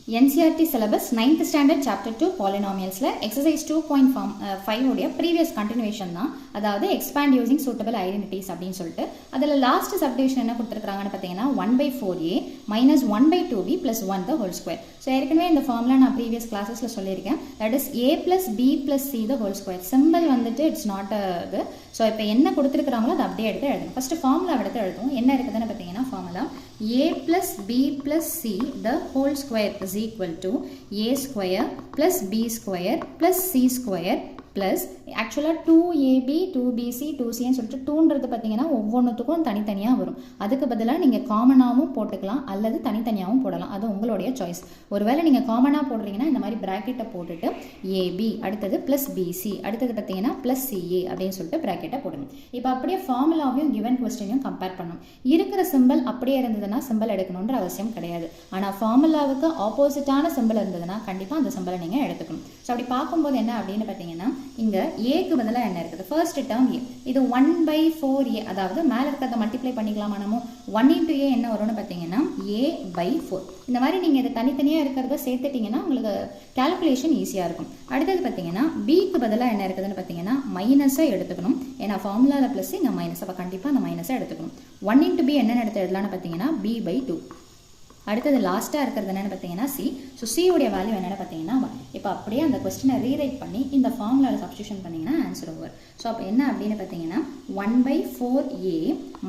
NCERT syllabus 9th standard chapter 2 polynomials exercise 2.5 உடைய previous continuation தான். அதாவது expand using suitable identities அப்படின்னு சொல்லிட்டு அதில் last subdivision என்ன கொடுத்துருக்காங்கன்னு பார்த்தீங்கன்னா 1/4a minus 1/2b plus 1 the whole square. So ஏற்கனவே இந்த ஃபார்முலா நான் ப்ரீவியஸ் கிளாஸஸில் சொல்லியிருக்கேன். That is a plus b plus c the whole square. Simple வந்துட்டு இட்ஸ் நாட் இது. ஸோ இப்போ என்ன கொடுத்துருக்குறாங்களோ அதை அப்படியே எடுத்து எழுதுங்க. ஃபஸ்ட்டு ஃபார்முலா எடுத்து எழுதுவோம். என்ன இருக்குதுன்னு பார்த்தீங்கன்னா formula a plus b plus c the whole square is equal to a square plus b square plus c square plus ஆக்சுவலாக 2ab 2bc 2cன்னு சொல்லிட்டு 2ன்றது பார்த்தீங்கன்னா ஒவ்வொன்றுத்துக்கும் தனித்தனியாக வரும். அதுக்கு பதிலாக நீங்கள் காமனாகவும் போட்டுக்கலாம் அல்லது தனித்தனியாகவும் போடலாம். அது உங்களுடைய சாய்ஸ். ஒருவேளை நீங்கள் காமனாக போடுறீங்கன்னா இந்த மாதிரி ப்ராக்கெட்டை போட்டுட்டு ab அடுத்தது ப்ளஸ் பிசி அடுத்தது பார்த்தீங்கன்னா ப்ளஸ் சிஏ அப்படின்னு சொல்லிட்டு ப்ராக்கெட்டை போடுங்க. இப்போ அப்படியே ஃபார்முலாவையும் கிவன் கொஸ்டினையும் கம்பேர் பண்ணணும். இருக்கிற சிம்பிள் அப்படியே இருந்ததுன்னா சிம்பிள் எடுக்கணுன்ற அவசியம் கிடையாது. ஆனால் ஃபார்முலாவுக்கு ஆப்போசிட்டான சிம்பிள் இருந்ததுன்னா கண்டிப்பாக அந்த சிம்பிளை நீங்கள் எடுத்துக்கணும். ஸோ அப்படி பார்க்கும்போது என்ன அப்படின்னு பார்த்தீங்கன்னா இங்கே ஏக்கு பதிலாக என்ன இருக்குது? ஃபர்ஸ்ட் டேர்ம் ஏ, இது 1/4a, அதாவது மேலே இருக்கிறத மல்டிப்ளை பண்ணிக்கலாமா நம்ம? 1 into a என்ன வரும்னு பார்த்தீங்கன்னா a/4. இந்த மாதிரி நீங்கள் இதை தனித்தனியாக இருக்கிறத சேர்த்துட்டிங்கன்னா உங்களுக்கு கால்குலேஷன் ஈஸியாக இருக்கும். அடுத்தது பார்த்தீங்கன்னா பிக்கு பதிலாக என்ன இருக்குதுன்னு பார்த்தீங்கன்னா மைனஸை எடுத்துக்கணும். ஏன்னா ஃபார்முலாவில் ப்ளஸ் இங்கே மைனஸ், அப்போ கண்டிப்பாக அந்த மைனஸை எடுத்துக்கணும். 1 into b என்னென்னு எடுத்து எழுதலான்னு பார்த்தீங்கன்னா b/2. அடுத்தது லாஸ்ட்டாக இருக்கிறது என்னென்னு பார்த்தீங்கன்னா சி. ஸோ சியோடைய வேல்யூ என்னென்னு பார்த்தீங்கன்னா 1. இப்போ அப்படியே அந்த கொஸ்டினை ரீரைட் பண்ணி இந்த ஃபார்முலாவில் சப்ஸ்டியூஷன் பண்ணிங்கன்னா ஆன்சர் ஓவர். ஸோ அப்போ என்ன அப்படின்னு பார்த்தீங்கன்னா 1/4a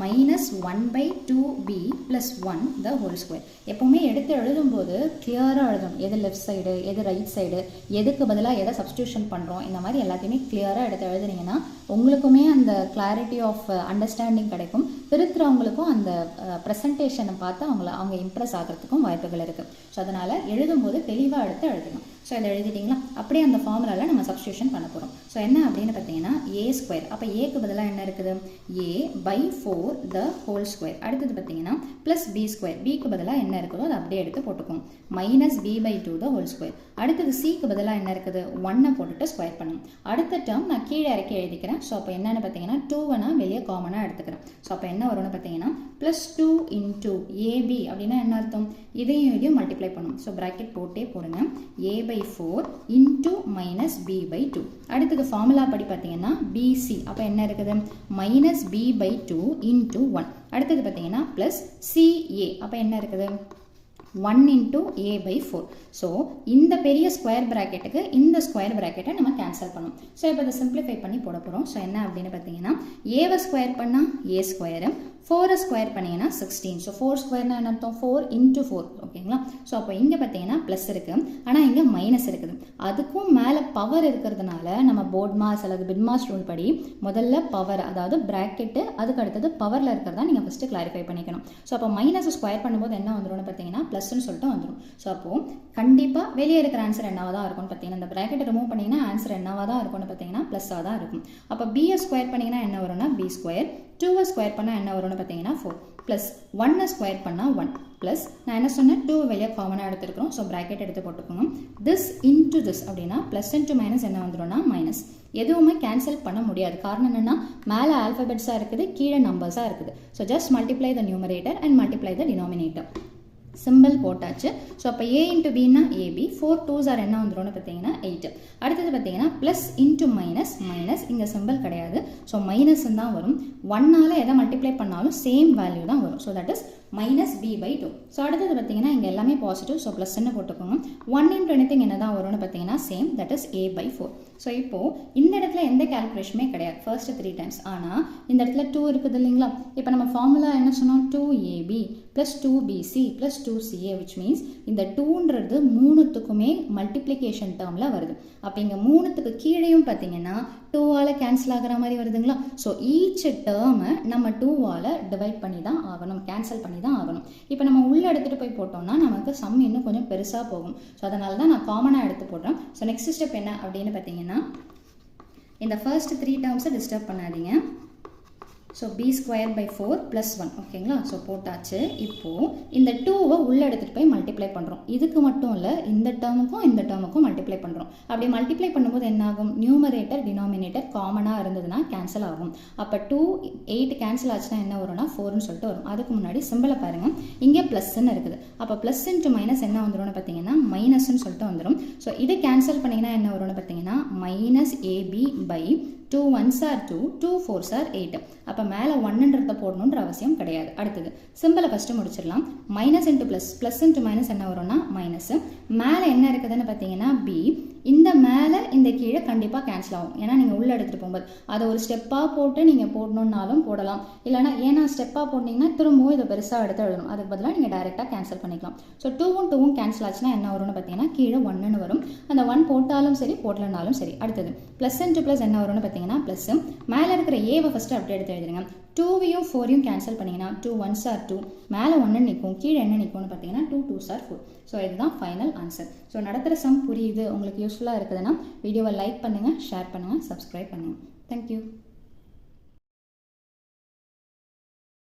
minus 1/2b plus 1 the whole square. எப்போவுமே எடுத்து எழுதும்போது கிளியராக எழுதணும். எது லெஃப்ட் சைடு எது ரைட் சைடு, எதுக்கு பதிலாக எதை சப்ஸ்டியூஷன் பண்ணுறோம், இந்த மாதிரி எல்லாத்தையுமே கிளியராக எடுத்து எழுதுனீங்கன்னா உங்களுக்குமே அந்த கிளாரிட்டி ஆஃப் அண்டர்ஸ்டாண்டிங் கிடைக்கும். திருத்துறவங்களுக்கும் அந்த ப்ரெசன்டேஷனை பார்த்து அவங்க இம்ப்ரெஸ் ஆகிறதுக்கும் வாய்ப்புகள் இருக்குது. ஸோ அதனால் எழுதும்போது தெளிவாக எடுத்து எழுதணும். ஸோ இதை எழுதிட்டிங்களா? அப்படியே அந்த ஃபார்முலாவில் நம்ம சப்ஸ்டியூஷன் பண்ண போகிறோம். ஸோ என்ன அப்படின்னு பார்த்தீங்கன்னா a ஸ்கொயர், அப்போ ஏக்கு பதிலாக என்ன இருக்குது? a/4 the whole square. அடுத்தது பார்த்தீங்கன்னா ப்ளஸ் b ஸ்கொயர், பிக்கு பதிலாக என்ன இருக்குதோ அதை அப்படியே எடுத்து போட்டுக்கோங்க. Minus b/2 the whole square. அடுத்தது சிக்கு பதிலாக என்ன இருக்குது? 1 போட்டுட்டு ஸ்கொயர் பண்ணணும். அடுத்த டேர்ம் நான் கீழே இறக்கி எழுதிக்கிறேன். ஸோ அப்போ என்னென்னு பார்த்தீங்கன்னா 2 நான் வெளியே காமனாக எடுத்துக்கிறேன். ஸோ அப்போ என்ன வரும்னு பார்த்தீங்கன்னா ப்ளஸ் 2 into ab அப்படின்னா என்ன அர்த்தம்? இதையும் மல்டிப்ளை பண்ணணும். ஸோ ப்ராக்கெட் போட்டே போடுங்க. a/4 into minus b/2. அடுத்தது ஃபார்முலா படி பார்த்தீங்கன்னா bc, அப்போ என்ன இருக்குது? Minus b/2 into 1. அடுத்தது பார்த்தீங்கன்னா ப்ளஸ் ca, அப்போ என்ன இருக்குது? 1 into a/4. ஸோ இந்த பெரிய ஸ்கொயர் ப்ராக்கெட்டுக்கு இந்த ஸ்கொயர் ப்ராக்கெட்டை நம்ம கேன்சல் பண்ணணும். ஸோ இப்போ அதை சிம்பிளிஃபை பண்ணி போட போகிறோம். ஸோ என்ன அப்படின்னு பார்த்தீங்கன்னா ஏவை ஸ்கொயர் பண்ணால் a ஸ்கொயரு, 4 ஸ்கொயர் பண்ணிங்கன்னா 16. ஸோ 4 ஸ்கொயர்னா என்ன அர்த்தம்? 4 into 4. ஓகேங்களா? ஸோ அப்போ இங்கே பார்த்தீங்கன்னா ப்ளஸ் இருக்குது, ஆனால் இங்கே மைனஸ் இருக்குது. அதுக்கும் மேலே பவர் இருக்கிறதுனால நம்ம போர்ட் மாஸ் அல்லது பிட் மாஸ் ரூல் படி முதல்ல பவர், அதாவது ப்ராக்கெட்டு, அதுக்கு அடுத்தது பவரில் இருக்கிறதா நீங்கள் ஃபஸ்ட்டு கிளாரிஃபை பண்ணிக்கணும். ஸோ அப்போ மைனஸ் ஸ்கொயர் பண்ணும்போது என்ன வந்துடும் பார்த்தீங்கன்னா ப்ளஸ்ன்னு சொல்லிட்டு வந்துடும். ஸோ அப்போது கண்டிப்பாக வெளியே இருக்கிற ஆன்சர் என்னவாக தான் இருக்கும்னு பார்த்தீங்கன்னா இந்த ப்ராக்கெட்டை ரிமூவ் பண்ணிங்கன்னா ஆன்சர் என்னவாக தான் இருக்கும்னு பார்த்தீங்கன்னா ப்ளஸ்ஸாக தான் இருக்கும். அப்போ பியை ஸ்கொயர் பண்ணிங்கன்னா என்ன வரும்னா b ஸ்கொயர், 2 ஸ்கொயர் பண்ணால் என்ன வரும்னு பார்த்தீங்கன்னா 4 ப்ளஸ் 1 ஸ்கொயர் பண்ணால் 1 ப்ளஸ் நான் என்ன சொன்னேன் 2 வெளியே காமனாக எடுத்துருக்கிறோம். ஸோ ப்ராக்கெட் எடுத்து போட்டுக்கணும். திஸ் இன்டு திஸ் அப்படின்னா ப்ளஸ் இன்ட்டு மைனஸ் என்ன வந்துடும்னா மைனஸ். எதுவுமே கேன்சல் பண்ண முடியாது. காரணம் என்னென்னா மேலே ஆல்ஃபபெட்ஸாக இருக்குது, கீழே நம்பர்ஸாக இருக்குது. So just multiply the numerator and multiply the denominator. Simple போட்டாச்சு. ஸோ அப்போ a into bனா ab, 4 2s are என்ன வந்துடும்னு பார்த்தீங்கன்னா 8. அடுத்தது பார்த்தீங்கன்னா ப்ளஸ் இன்ட்டு மைனஸ், மைனஸ் இங்கே சிம்பிள் கிடையாது. ஸோ மைனஸ் தான் வரும். 1ஆல் எதை மல்டிப்ளை பண்ணாலும் சேம் வேல்யூ தான் வரும். So that is minus b/2. So அடுத்தது பார்த்தீங்கன்னா இங்கே எல்லாமே பாசிட்டிவ். ஸோ ப்ளஸ்ன்னு போட்டுக்கோங்க. 1 into anything என்ன தான் வரும்னு பார்த்தீங்கன்னா same, that is a/4. So இப்போது இந்த இடத்துல எந்த கேல்குலேஷனுமே கிடையாது ஃபர்ஸ்ட் 3 டைம்ஸ். ஆனால் இந்த இடத்துல 2 இருக்குது இல்லைங்களா? இப்போ நம்ம ஃபார்முலா என்ன சொன்னோம்? 2ab plus 2bc plus 2ca, which means இந்த 2ன்றது மூணுத்துக்குமே மல்டிப்ளிகேஷன் டேர்மில் வருது. அப்போ இங்கே மூணுத்துக்கு கீழேயும் பார்த்தீங்கன்னா 2ஆல் கேன்சல் ஆகிற மாதிரி வருதுங்களா? ஸோ ஈச் டேர்மை நம்ம 2ஆல் டிவைட் பண்ணி தான் ஆகணும், கேன்சல் பண்ணி தான் ஆகணும். இப்போ நம்ம உள்ளே எடுத்துகிட்டு போய் போட்டோம்னா நமக்கு சம் இன்னும் கொஞ்சம் பெருசாக போகும். ஸோ அதனால தான் நான் காமனாக எடுத்து போடுறேன். ஸோ நெக்ஸ்ட் ஸ்டெப் என்ன அப்படின்னு பார்த்தீங்கன்னா இந்த ஃபர்ஸ்ட் 3 டேர்ம்ஸை டிஸ்டர்ப் பண்ணாதீங்க. So B square by 4 plus 1 ஓகேங்களா. ஸோ போட்டாச்சு. இப்போது இந்த 2வை உள்ளே எடுத்துகிட்டு போய் மல்டிப்ளை பண்ணுறோம். இதுக்கு மட்டும் இல்லை, இந்த டேர்முக்கும் மல்டிப்ளை பண்ணுறோம். அப்படி மல்டிப்ளை பண்ணும்போது என்ன ஆகும், நியூமரேட்டர் டினாமினேட்டர் காமனாக இருந்ததுன்னா கேன்சல் ஆகும். அப்போ 2 8 கேன்சல் ஆச்சுன்னா என்ன வரும்னா 4ன்னு சொல்லிட்டு வரும். அதுக்கு முன்னாடி சிம்பிளை பாருங்கள், இங்கே ப்ளஸ்ன்னு இருக்குது. அப்போ ப்ளஸ் இன்ட்டு மைனஸ் என்ன வந்துடும்னு பார்த்தீங்கன்னா மைனஸ்ன்னு சொல்லிட்டு வந்துடும். ஸோ இதை கேன்சல் பண்ணிங்கன்னா என்ன வரும்னு பார்த்தீங்கன்னா minus AB by 2 1s are 2, 2 4s are 8. அப்போ மேலே 1ன்றத போடணுன்ற அவசியம் கிடையாது. அடுத்தது சிம்பிளை ஃபஸ்ட்டு முடிச்சிடலாம். Minus into plus, plus into minus என்ன வரும்னா மைனஸ். மேலே என்ன இருக்குதுன்னு பார்த்தீங்கன்னா பி, இந்த மேலே இந்த கீழே கண்டிப்பாக கேன்சல் ஆகும். ஏன்னா நீங்கள் உள்ளே எடுத்துகிட்டு போகும்போது அதை ஒரு ஸ்டெப்பாக போட்டு நீங்கள் போடணுன்னாலும் போடலாம். இல்லைனா ஏன்னா ஸ்டெப்பாக போட்டிங்கன்னா திரும்பவும் இதை பெருசாக எடுத்து எழுதணும். அதுக்கு பதிலாக நீங்கள் டைரெக்டாக கேன்சல் பண்ணிக்கலாம். ஸோ 2வும் 2வும் கேன்சல் ஆச்சுன்னா என்ன வரும்னு பார்த்தீங்கன்னா கீழே 1ன்னு வரும். அந்த 1 போட்டாலும் சரி போடலனாலும் சரி. அடுத்தது ப்ளஸ் இன்ட்டு ப்ளஸ் என்ன வரும்னு பார்த்தீங்கன்னா ப்ளஸ். மேலே இருக்கிற ஏவை ஃபஸ்ட்டு அப்படியே எடுத்து எழுதுங்க. 2வையும் 4ஐயும் கேன்சல் பண்ணிங்கன்னா 2 1s are 2, மேலே 1 நிற்கும், கீழே என்ன நிற்கும்னு பார்த்தீங்கன்னா 2 2s are 4. ஸோ இதுதான் ஃபைனல் ஆன்சர். ஸோ நடத்துகிற சம் புரியுது, உங்களுக்கு யூஸ்ஃபுல்லாக இருக்குதுன்னா வீடியோவை லைக் பண்ணுங்கள், ஷேர் பண்ணுங்கள், சப்ஸ்கிரைப் பண்ணுங்கள். தேங்க்யூ.